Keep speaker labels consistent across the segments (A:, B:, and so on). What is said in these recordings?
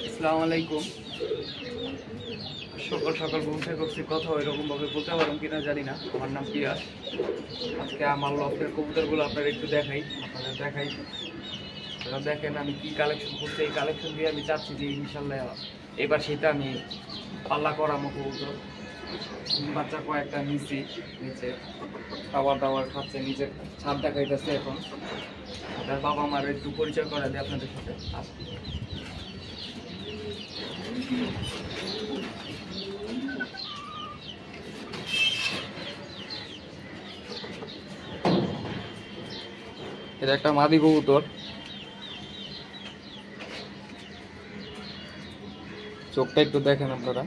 A: আসসালামু আলাইকুম। সকাল সকাল ঘুম থেকে উঠছি, কথা ওইরকম ভাবে বলতে পারলাম কিনা জানি না। আমার নাম পিয়াস। আজকে আমার লফটের কবুতরগুলো আপনারা একটু আপনাদের দেখাই। আপনারা দেখেন আমি কি কালেকশন করছি। এই কালেকশন দিয়ে আমি চাচ্ছি যে ইনশাল্লাহ এবার সেটা আমি পাল্লা করামো কবুতর। বাচ্চা কয়েকটা নিচে খাবার দাবার খাচ্ছে, নিজের ছাদ দেখাইতেছে। এখন তার বাবা মার একটু পরিচয় করা দিয়ে আপনাদের সাথে আসবে। এটা একটা মাদি কবুতর, চোখটা একটু দেখেন আপনারা।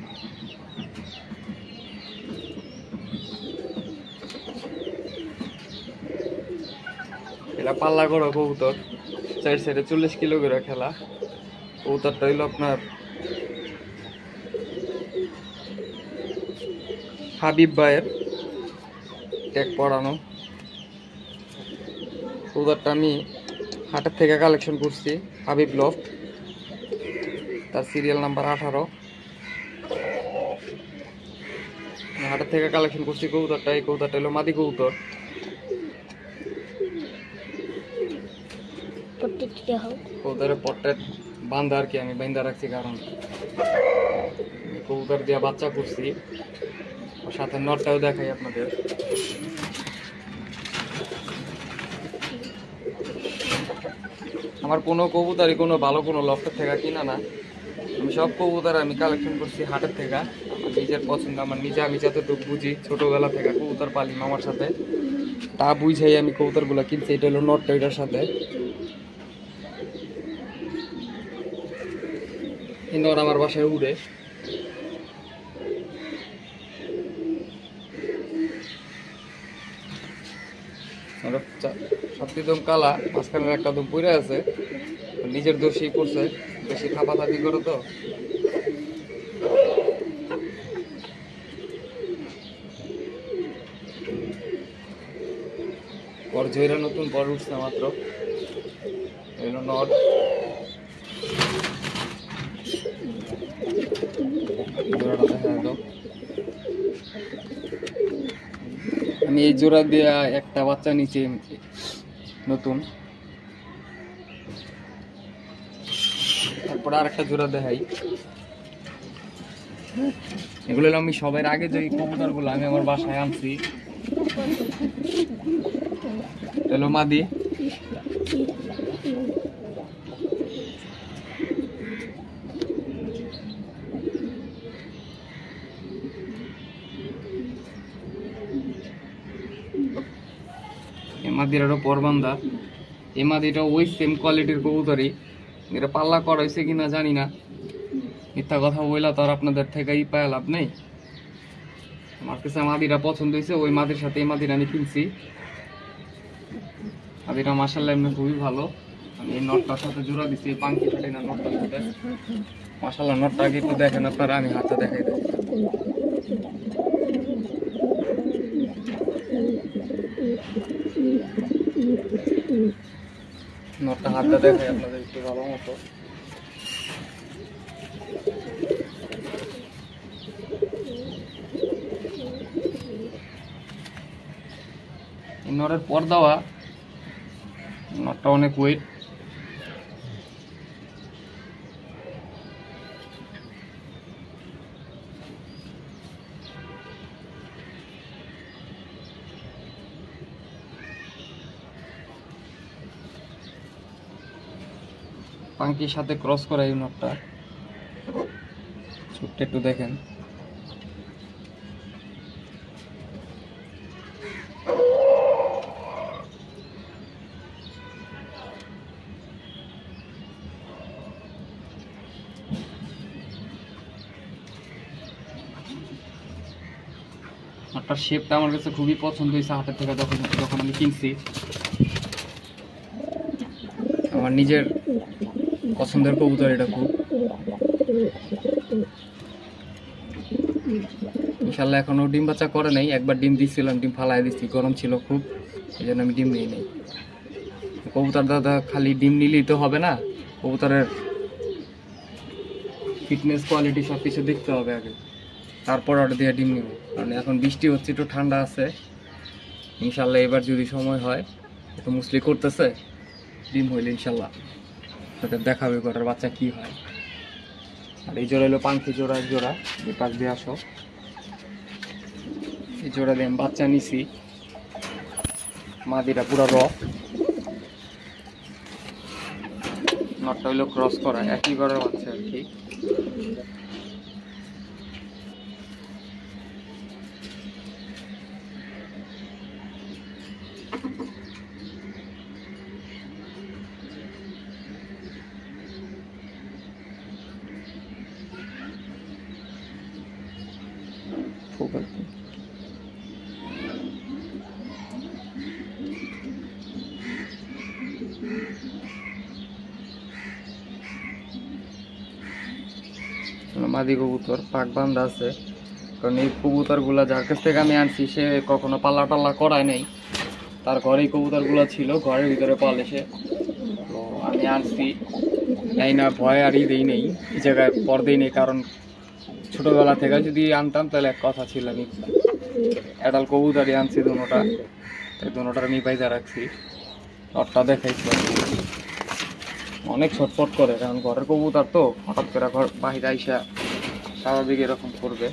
A: এটা পাল্লা করা কবুতর, 4 সাইডে 40 কিলো করে খেলা। কবুতরটা হইলো আপনার হাবিব ভাইয়ের ট্যাগ পড়ানো। কবুতরটা আমি হাটের থেকে কালেকশন করছি, হাবিব লফট, তার সিরিয়াল নাম্বার 18। হাটের থেকে কালেকশন করছি কবুতরটা। এই কবুতরটা হলো মাদি কবুতর। কবুতরের পট্টের বান্ধা আর কি, আমি বান্ধা রাখছি কারণ কবুতর দিয়ে বাচ্চা করছি। সাথে নটটাও দেখাই আপনাদের। আমার কোনো কবুতরই কোনো ভালো কোনো লফটের থেকে কিনা না। আমি সব কবুতর আমি কালেকশন করছি হাটের থেকে। আমার নিজের পছন্দ, আমার আমি যতটুকু বুঝি ছোটবেলা থেকে কবুতর পালি মামার সাথে, তা বুঝাই আমি কবুতরগুলো কিনছি। এটা হলো নটটা, এটার সাথে নট আমার বাসায় উড়ে। সবটি দম কালা, মাঝখানের একটা দম পড়ে আছে, নিজের দোষেই পড়ছে, বেশি থাপাথাপি করো তো। পর জয়রা নতুন পর উঠছে মাত্র। এলো নট। আমি এই জোড়া দিয়ে একটা বাচ্চা নিচে নতুন, তারপর আর একটা জোড়া দেখাই। এগুলো আমি সবার আগে যে কবুতর গুলো আমি আমার বাসায় আনছি। হলো মাদি। মাদিরারও পরবান্ধা। এই মাদিটা ওই সেম কোয়ালিটির কবুতরই। এটা পাল্লা করা হয়েছে কিনা জানি না, মিথ্যা কথা বইলা তো আর আপনাদের থেকেই পায় লাভ নেই। আমার কাছে মাদিটা পছন্দ হয়েছে, ওই মাদির সাথে এই মাদিটা আমি কিনছি। মাদিটা মাশাআল্লাহ এমনি খুবই ভালো। আমি এই নটটার সাথে জোড়া দিচ্ছি, এই পাঙ্কি ফাটি না নটটার সাথে। মাশাআল্লাহ নটটা আগে একটু দেখেন আপনারা, আমি হাতটা দেখাই দিই। নটটা হাতটা দেখাই আপনাদের একটু ভালো মতো। এই নটের পর দেওয়া, নটটা অনেক ওয়েট। পাঙ্কির সাথে ক্রস করা এই নটটা, ছোট্ট একটু দেখেন। নটটার শেপটা আমার কাছে খুবই পছন্দ হয়েছে হাতের থেকে যখন আমি কিনছি। আমার নিজের পছন্দের কবুতর এটা খুব। ইনশাল্লাহ এখনো ডিম বাচ্চা করে নাই। একবার ডিম দিচ্ছিলাম, ডিম ফালাই দিচ্ছি, গরম ছিল খুব, এই জন্য আমি ডিম নিই নাই। কবুতর দাদা খালি ডিম নিলেই তো হবে না, কবুতরের ফিটনেস কোয়ালিটি সব কিছু দেখতে হবে আগে, তারপর অর্ডার দিয়ে ডিম নিব। কারণ এখন বৃষ্টি হচ্ছে, একটু ঠান্ডা আছে, ইনশাল্লাহ এবার যদি সময় হয় একটু মুসলি করতেছে, ডিম হইলে ইনশাল্লাহ তাদের দেখাবে কটার বাচ্চা কি হয়। আর এই জোড়া হলো পাঙ্খি জোড়া, এক জোড়া এই পাশ দিয়ে আসো। এই জোড়া দিয়ে আমি বাচ্চা নিছি, মাদিটা পুরো রফ, নটটা হইলো ক্রস করা, একই ঘরের বাচ্চা আর কি। মাদি কবুতর পাক বান্ধা আছে, কারণ এই কবুতরগুলা যার কাছ থেকে আমি আনছি সে কখনো পাল্লা টাল্লা করায় নেই, তার ঘরেই কবুতরগুলো ছিল, ঘরের ভিতরে পালে সে। তো আমি আনছি, এই না ভয় আর দেই নেই, এই জায়গায় পর দিই নেই, কারণ ছোটোবেলা থেকে যদি আনতাম তাহলে এক কথা ছিল, আমি অ্যাডাল কবুতরই আনছি দুটোটা, তাই দুটোটার আমি পাইজা রাখছি। নটটা দেখাইছি, অনেক ছটফট করে, কারণ ঘরের কবুতর তো হঠাৎ করে ঘর বাহিরে আইসা স্বাভাবিক এরকম করবে।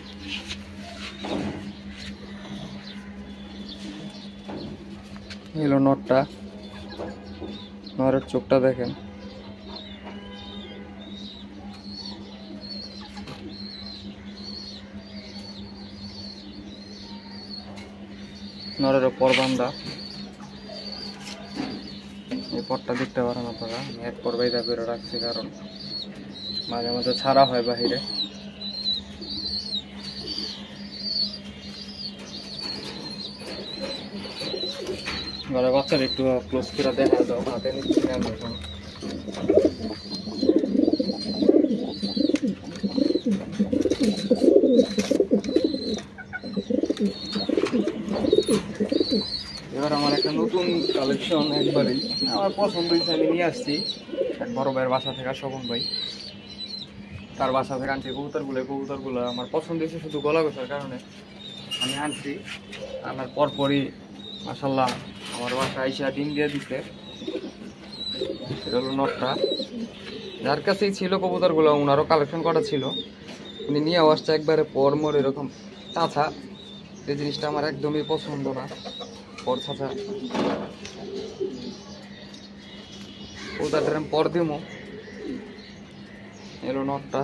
A: এলো নটটা, নরের চোখটা দেখেন, নরের পর বান্ধা, এই পরটা দেখতে পারেন আপনারা, আমি এক পর বাইদা করে রাখছি, কারণ মাঝে মাঝে ছাড়া হয় বাহিরে। ঘরে বাচ্চার একটু ক্লোজ করে দেখা দাও, হাতে নিচ্ছি না এখন। এবার আমার একটা নতুন কালেকশন, একবারেই আমার পছন্দ হয়েছে, আমি নিয়ে আসছি এক বড় ভাইয়ের বাসা থেকে, স্বপন ভাই, তার বাসা থেকে আনছি কবুতরগুলো আমার পছন্দ হয়েছে শুধু গলা গোছার কারণে আমি আনছি। আনার পরপরই মাশাল্লাহ আমার বাসা আইসা ডিম দিয়ে দিতে। এটা হলো নটটা, যার কাছেই ছিল কবুতরগুলো, ওনারও কালেকশন করা ছিল, উনি নিয়ে আসছে একবারে পরমর এরকম চাচা। এই জিনিসটা আমার একদমই পছন্দ না, পর চাচা কবুতরটা আমি পর দিব। এলো নটটা,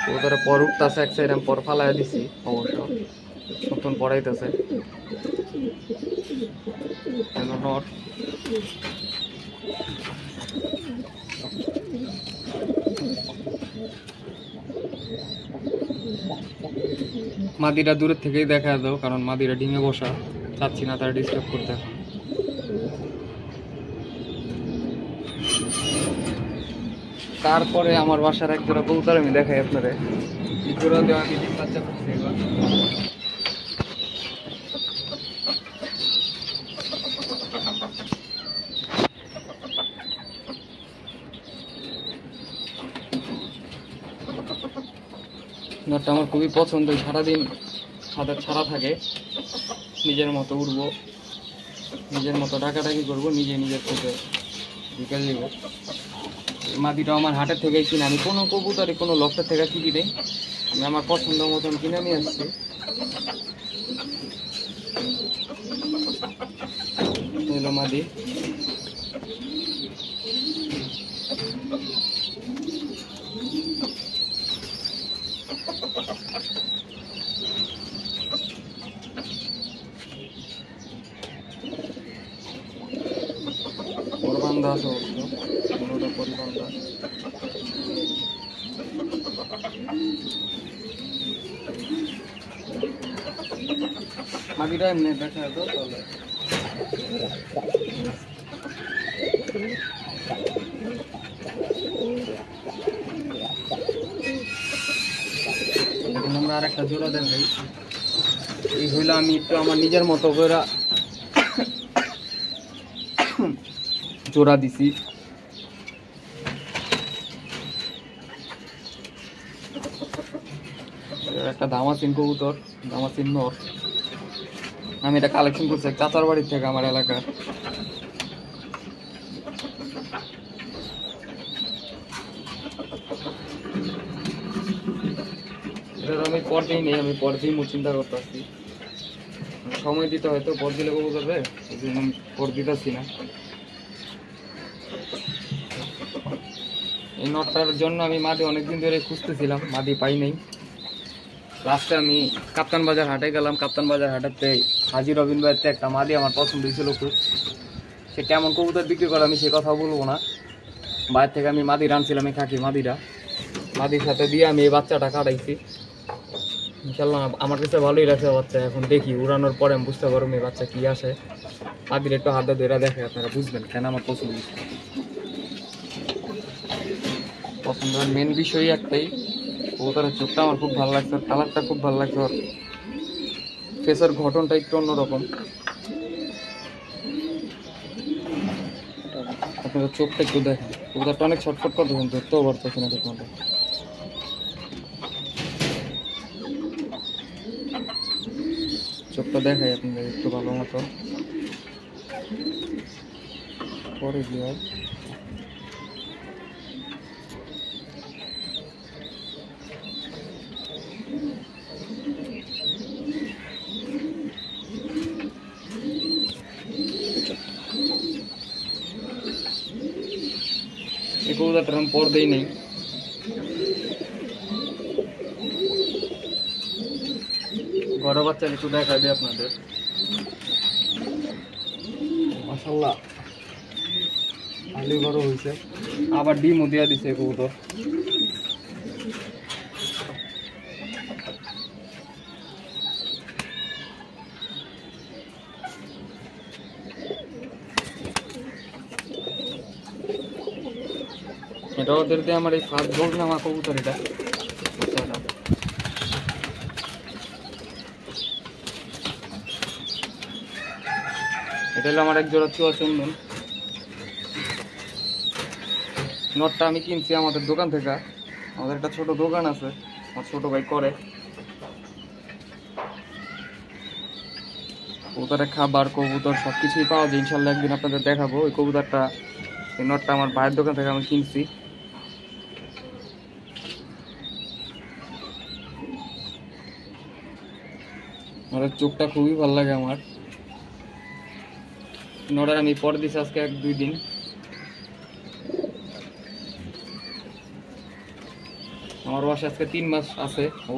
A: কবুতরে পর উঠতেছে, এক সাইড আমি পর ফালাই দিছি, অবশ্য নতুন পড়াইতেছে। নট মাদিরা দূরের থেকেই দেখা দাও, কারণ মাদিরা ডিমে বসা, চাচ্ছি না তার ডিস্টার্ব করতে। এখন তারপরে আমার বাসার এক জোড়া কবুতর আমি দেখাই আপনারে, এই জোড়া দেওয়া আমি ডিম বাচ্চা করছি। এবার নটটা আমার খুবই পছন্দ, সারাদিন ছাদে ছাড়া থাকে, নিজের মতো উঠবো, নিজের মতো ডাকাডাকি করবো, নিজের চোখে বিকেল দিব। মাদিটা আমার হাটের থেকেই কিনে, আমি কোনো কবুতরে কোনো লফটের থেকে কিনি নেই, আমি আমার পছন্দ মতন কিনে নিয়ে আসছি। হলো মাদি, পরবান্ধা আছে অবশ্য, কোনোটা পরিবান্ধা। মাদিটা এমনি দেখা যেত তাহলে। এখানে আমরা আর একটা জোড়া দেখাই। এই হইলো আমি একটু আমার নিজের মতো করে জোড়া দিছি। একটা দামাসিন কবুতর, দামাসিন নর। আমি এটা কালেকশন করছি চাচার বাড়ির থেকে, আমার এলাকার। এটার আমি পর দিই নেই, আমি পর দিই চিন্তা করতেছি, সময় দিতে হয়তো পর দিলে কবুতর এই জন্য আমি পর দিতেছি না। এই নটটার জন্য আমি মাদি অনেকদিন ধরে খুঁজতেছিলাম, মাদি পাই নাই। লাস্টে আমি কাপ্তান বাজার হাটে গেলাম। কাপ্তান বাজার হাটেতে হাজি রবিন ভাইতে একটা মাদি আমার পছন্দ হয়েছিল খুব। সে কেমন কবুতর বিক্রি করে আমি সে কথা বলবো না। বাইরে থেকে আমি মাদি আনছিলাম, আমি খাকি মাদিটা, মাদির সাথে দিয়ে আমি এই বাচ্চাটা কাটাইছি। ইনশাল্লাহ আমার কাছে ভালোই লাগছে বাচ্চা। এখন দেখি উড়ানোর পরে আমি বুঝতে পারবো এই বাচ্চা কি আসে। মাদির একটু হাতে ধরে দেখে, আপনারা বুঝবেন কেন আমার পছন্দ। পছন্দের মেন বিষয়ই একটাই, কবুতরের চোখটা আমার খুব ভালো লাগছে, কালারটা খুব ভালো লাগছে, আর ফেসের ঘটনটা একটু অন্যরকম। আপনাদের চোখটা একটু দেখেন, কবুতরটা অনেক ছটফট করতেছেন, ধরতেও পারতেছি না ঠিক মতো। চোখটা দেখাই আপনাদের একটু ভালো মতো, পরে কি হয়। এই কবুতরটার আমি পর্দাই নেই। বড় বাচ্চা একটু দেখা দিই আপনাদের। মাশাআল্লাহ ভালোই বড় হয়েছে, আবার ডিমও দিয়া দিছে কবুতর। এটা ওদের দিয়ে আমার এই ফার্স্ট গোল্ড নামা কবুতর। এটা এটা হলো আমার এক জোড়া চুয়া চন্দন। নটটা আমি কিনছি আমাদের দোকান থেকে। আমাদের একটা ছোট দোকান আছে, আমার ছোট ভাই করে। কবুতরের খাবার, কবুতর সবকিছুই পাওয়া যায়। ইনশাল্লাহ একদিন আপনাদের দেখাবো। ওই কবুতরটা, এই নটটা আমার ভাইয়ের দোকান থেকে আমি কিনছি। আমার চোখটা খুবই ভালো লাগে আমার। নটার আমি পরে দিছি আজকে 1-2 দিন। আমার বয়স আজকে 3 মাস আছে। ও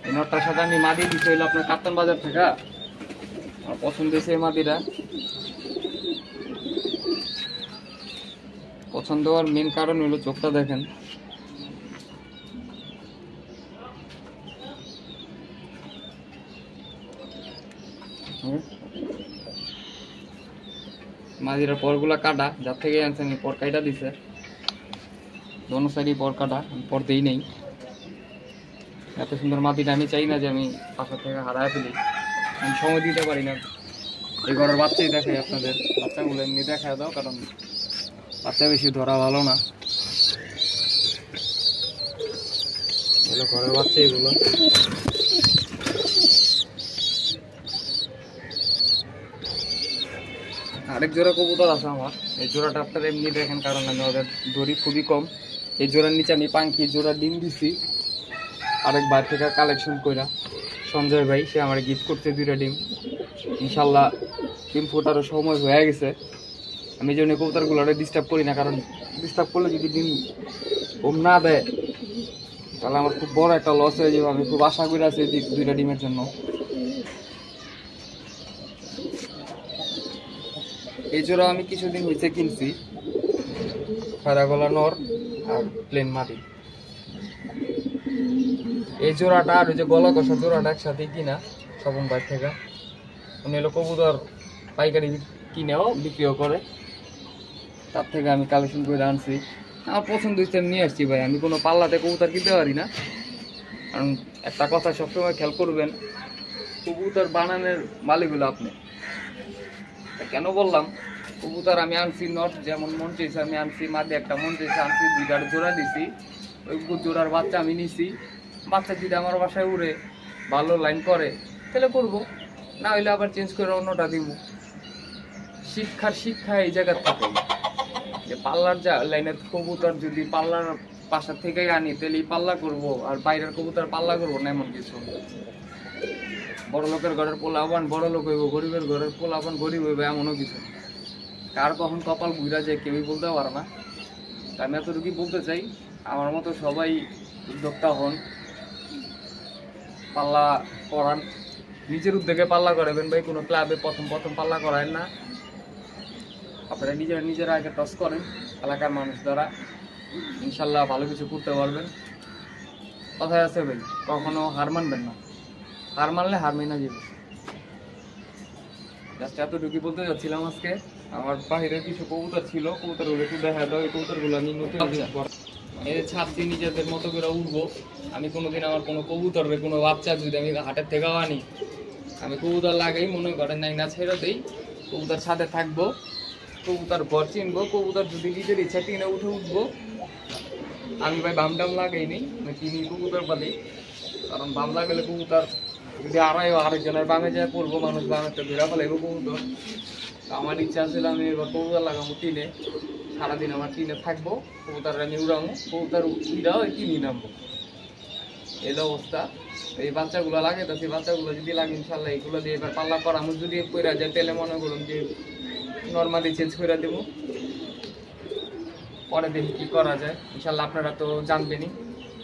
A: এই নটটার সাথে আমি মাদি দিতে হইলো আপনার কাপ্তান বাজার থেকে। আমার পছন্দ হয়েছে এই মাদিটা। পছন্দ হওয়ার মেন কারণ হলো চোখটা দেখেন। মাদিরা পরগুলা কাটা, যার থেকে আনছে আমি পর কাটা দিছে, দোনো সাইডই পর কাটা, পর দিই নেই। এত সুন্দর মাদিটা আমি চাই না যে আমি পাশা থেকে হারায় ফেলি, আমি সময় দিতে পারি না। এই ঘরের বাচ্চাই দেখাই আপনাদের, বাচ্চাগুলো এমনি দেখায় দাও, কারণ বাচ্চা বেশি ধরা ভালো না। এগুলো ঘরের বাচ্চা এগুলো। আরেক জোড়া কবুতর আছে আমার। এই জোড়াটা আপনারা এমনি দেখেন, কারণ আমি ওদের দড়ি খুবই কম। এই জোড়ার নিচে আমি পাঙ্কি জোড়া ডিম দিছি আরেক বার থেকে কালেকশন কইরা। সঞ্জয় ভাই সে আমার গিফট করতে 2টা ডিম। ইনশাল্লাহ ডিম ফোটারও সময় হয়ে গেছে। আমি জন্য কবুতরগুলো ডিস্টার্ব করি না, কারণ ডিস্টার্ব করলে যদি ডিম ওম না দেয় তাহলে আমার খুব বড় একটা লস হয়ে যাবে। আমি খুব আশা করে আছি 2টা ডিমের জন্য। এই জোড়া আমি কিছুদিন হয়েছে কিনছি, খাড়া গলা নর আর প্লেন মাটি। এই জোড়াটা আর ওই যে গলা কষা জোড়াটা একসাথে কিনা স্বপন ভাই থেকে। উনি হলো কবুতর পাইকারি কিনেও বিক্রিও করে, তার থেকে আমি কালেকশন করে আনছি। আমার পছন্দ হচ্ছে আমি নিয়ে আসছি ভাই। আমি কোনো পাল্লাতে কবুতর কিনতে পারি না। কারণ একটা কথা সবসময় খেয়াল করবেন, কবুতর বানানোর মালিক হলো আপনি। কেন বললাম, কবুতর আমি আনছি নট যেমন মন চেয়েছে আমি আনছি, মাঝে একটা মন চেয়েছে আনছি, 2টা জোড়া দিছি। ওই জোড়ার বাচ্চা আমি নিছি। বাচ্চা যদি আমার বাসায় উড়ে ভালো লাইন করে তাহলে করবো, না হইলে আবার চেঞ্জ করে অন্যটা দিব। শিক্ষা এই জায়গার থাকে যে পাল্লার লাইনের কবুতর যদি পাল্লার বাসা থেকেই আনি তাহলে পাল্লা করব, আর বাইরের কবুতর পাল্লা করবো না এমন কিছু। বড় লোকের ঘরের পোলাপান বড় লোক হইব, গরিবের ঘরের পোলাপান গরিব হইব এমনও কিছু। কার কখন কপাল ঘুরা যায় কেউই বলতে পারে না। আমি এতটুকুই বলতে চাই, আমার মতো সবাই উদ্যোক্তা হন, পাল্লা করান, নিজের উদ্যোগে পাল্লা করাবেন ভাই। কোনো ক্লাবে প্রথম পাল্লা করায় না, আপনারা নিজেরা আগে টস করেন এলাকার মানুষ দ্বারা, ইনশাল্লাহ ভালো কিছু করতে পারবেন। কথায় আছে ভাই, কখনো হার মানবেন না, হার মানলে হার মেনে যাবে। জাস্ট এতটুকুই বলতে যাচ্ছিলাম আজকে। আমার বাইরে কিছু কবুতর ছিল, কবুতরগুলো একটু দেখা দাও। এই কবুতরগুলো আমি নতুন ছাড়ছি, নিজেদের মতো করে উঠবো। আমি কোনোদিন আমার কোনো কবুতরের কোনো বাচ্চা যদি আমি হাটের থেকেও আনি, আমি কবুতর লাগাই মনে করেন নাই না ছেড়ে দিই, কবুতর ছাদে থাকবো, কবুতর ঘর চিনবো, কবুতর যদি নিজের ইচ্ছা টিনে উঠবো। আমি ভাই বাম টাম লাগাই নি, কিনি কবুতর পালি। কারণ বাম লাগালে কবুতর যদি আরেকজনের বামে যায় পড়বো, মানুষ বামে তো ঘেরা ফেলাইবো কবুতর। আমার ইচ্ছা ছিল আমি এবার কবুতর লাগাবো টিনে, সারাদিন আমার টিনে থাকবো, কবুতর আমি উড়াবো, কবুতর উড়াও কিনি নামবো, এই অবস্থা। এই বাচ্চাগুলো লাগে তো, সেই বাচ্চাগুলো যদি লাগে ইনশাল্লাহ এগুলো দিয়ে এবার পাল্লা করা আমার যদি কইরা যায় তাহলে মনে করুন যে নর্মালি চেঞ্জ করে দেবো, পরে দেখি কী করা যায়। ইনশাল্লাহ আপনারা তো জানবেনই।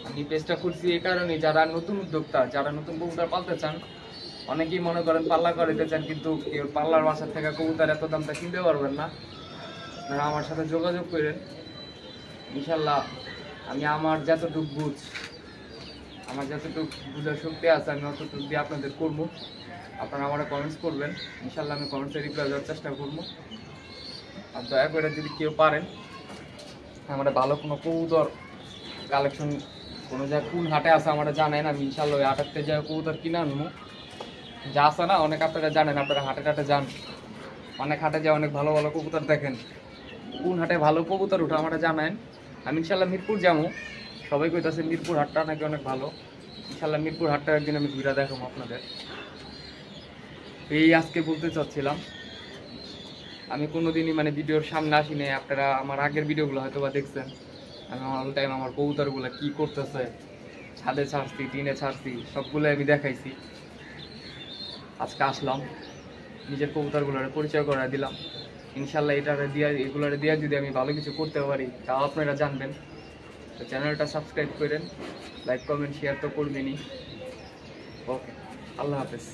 A: আমি পেজটা খুলছি এই কারণে, যারা নতুন উদ্যোক্তা, যারা নতুন কবুতর পালতে চান, অনেকেই মনে করেন পাল্লা করাতে চান, কিন্তু কেউ পাল্লার বাসার থেকে কবুতর এত দামটা কিনতে পারবেন না। আপনারা আমার সাথে যোগাযোগ করেন, ইনশাল্লাহ আমি আমার যতটুকু বুঝার শক্তি আছে আমি অতটুকু দিয়ে আপনাদের করবো। আপনারা আমার কমেন্টস করবেন, ইনশাল্লাহ আমি কমেন্টসে রিপ্লাই দেওয়ার চেষ্টা করবো। আর দয়া করে যদি কেউ পারেন আমরা ভালো কোনো কবুতর কালেকশন কোনো জায়গায় কোন হাটে আছে আমরা জানেন, আমি ইনশাল্লাহ ওই হাটের জায়গায় কবুতর কিনে আনবো। যা আছে না, অনেক আপনারা জানেন, আপনারা হাটে যান, অনেক হাটে যায় অনেক ভালো ভালো কবুতর দেখেন। কোন হাটে ভালো কবুতর ওঠা আমরা জানেন। আমি ইনশাল্লাহ মিরপুর যাবো, সবাই কইতাছে মিরপুর হাটটা নাকি অনেক ভালো। ইনশাল্লাহ মিরপুর হাটটা একদিন আমি ঘুরে দেখাবো আপনাদের। এই আজকে বলতে চাচ্ছিলাম, আমি কোনোদিনই মানে ভিডিওর সামনে আসি নাই। আপনারা আমার আগের ভিডিওগুলো হয়তো বা দেখছেন, আমি অল টাইম আমার কবুতরগুলো কী করতেছে, ছাদে ছাড়ছি, টিনে ছাড়ছি, সবগুলো আমি দেখাইছি। আজকে আসলাম, নিজের কবুতরগুলোর পরিচয় করে দিলাম। ইনশাল্লাহ এগুলোর দিয়ে যদি আমি ভালো কিছু করতে পারি তাও আপনারা জানবেন। তো চ্যানেলটা সাবস্ক্রাইব করেন, লাইক কমেন্ট শেয়ার তো করবেনই। ওকে, আল্লাহ হাফেজ।